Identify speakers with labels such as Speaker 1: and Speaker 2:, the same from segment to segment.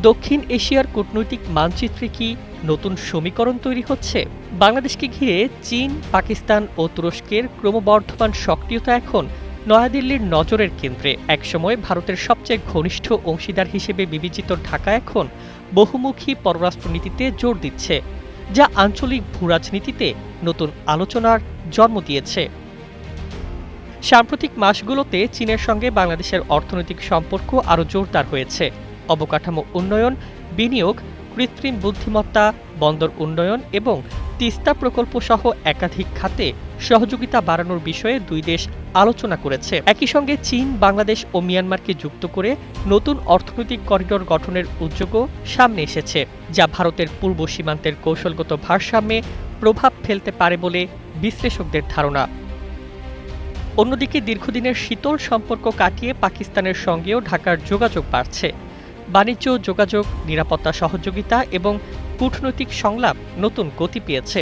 Speaker 1: দক্ষিণ এশিয়ার কূটনৈতিক মানচিত্রে কি নতুন সমীকরণ তৈরি হচ্ছে? বাংলাদেশকে ঘিরে চীন, পাকিস্তান ও তুরস্কের ক্রমবর্ধমান সক্রিয়তা এখন নয়াদিল্লির নজরের কেন্দ্রে। একসময় ভারতের সবচেয়ে ঘনিষ্ঠ অংশীদার হিসেবে বিবেচিত ঢাকা এখন বহুমুখী পররাষ্ট্রনীতিতে জোর দিচ্ছে, যা আঞ্চলিক ভূরাজনীতিতে নতুন আলোচনার জন্ম দিয়েছে। সাম্প্রতিক মাসগুলোতে চীনের সঙ্গে বাংলাদেশের অর্থনৈতিক সম্পর্ক আরও জোরদার হয়েছে। অবকাঠামো উন্নয়ন, বিনিয়োগ, কৃত্রিম বুদ্ধিমত্তা, বন্দর উন্নয়ন এবং তিস্তা প্রকল্প সহ একাধিক খাতে সহযোগিতা বাড়ানোর বিষয়ে দুই দেশ আলোচনা করেছে। একই সঙ্গে চীন, বাংলাদেশ ও মিয়ানমারকে যুক্ত করে নতুন অর্থনৈতিক করিডোর গঠনের উদ্যোগও সামনে এসেছে, যা ভারতের পূর্ব সীমান্তের কৌশলগত ভারসাম্যে প্রভাব ফেলতে পারে বলে বিশ্লেষকদের ধারণা। অন্যদিকে দীর্ঘদিনের শীতল সম্পর্ক কাটিয়ে পাকিস্তানের সঙ্গেও ঢাকার যোগাযোগ বাড়ছে। বাণিজ্য, যোগাযোগ, নিরাপত্তা সহযোগিতা এবং কূটনৈতিক সংলাপ নতুন গতি পেয়েছে।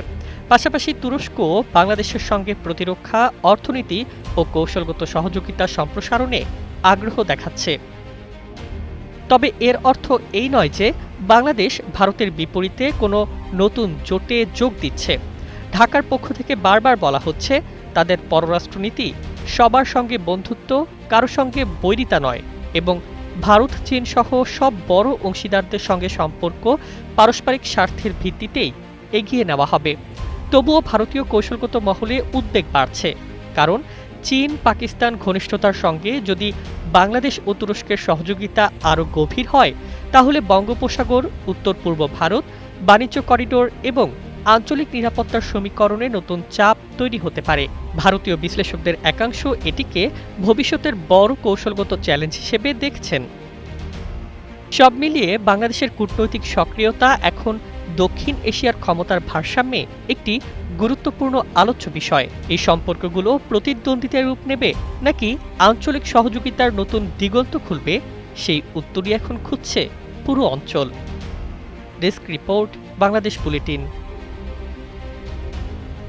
Speaker 1: পাশাপাশি তুরস্ক বাংলাদেশের সঙ্গে প্রতিরক্ষা, অর্থনীতি ও কৌশলগত সহযোগিতা সম্প্রসারণে আগ্রহ দেখাচ্ছে। তবে এর অর্থ এই নয় যে বাংলাদেশ ভারতের বিপরীতে কোনো নতুন জোটে যোগ দিচ্ছে। ঢাকার পক্ষ থেকে বারবার বলা হচ্ছে, তাদের পররাষ্ট্রনীতি সবার সঙ্গে বন্ধুত্ব, কারো সঙ্গে বৈরিতা নয় এবং ভারত, চীন সহ সব বড় অংশীদারদের সঙ্গে সম্পর্ক পারস্পরিক স্বার্থের ভিত্তিতেই এগিয়ে নেওয়া হবে। তবুও ভারতীয় কৌশলগত মহলে উদ্বেগ বাড়ছে, কারণ চীন পাকিস্তান ঘনিষ্ঠতার সঙ্গে যদি বাংলাদেশ ও তুরস্কের সহযোগিতা আরও গভীর হয়, তাহলে বঙ্গোপসাগর, উত্তর পূর্ব ভারত, বাণিজ্য করিডোর এবং আঞ্চলিক নিরাপত্তার সমীকরণে নতুন চাপ তৈরি হতে পারে। ভারতীয় বিশ্লেষকদের একাংশ এটিকে ভবিষ্যতের বড় কৌশলগত চ্যালেঞ্জ হিসেবে দেখছেন। সব মিলিয়ে বাংলাদেশের কূটনৈতিক সক্রিয়তা এখন দক্ষিণ এশিয়ার ক্ষমতার ভারসাম্যে একটি গুরুত্বপূর্ণ আলোচ্য বিষয়। এই সম্পর্কগুলো প্রতিদ্বন্দ্বিতার রূপ নেবে নাকি আঞ্চলিক সহযোগিতার নতুন দিগন্ত খুলবে, সেই উত্তরই এখন খুঁজছে পুরো অঞ্চল। Desk report, Bangladesh bulletin.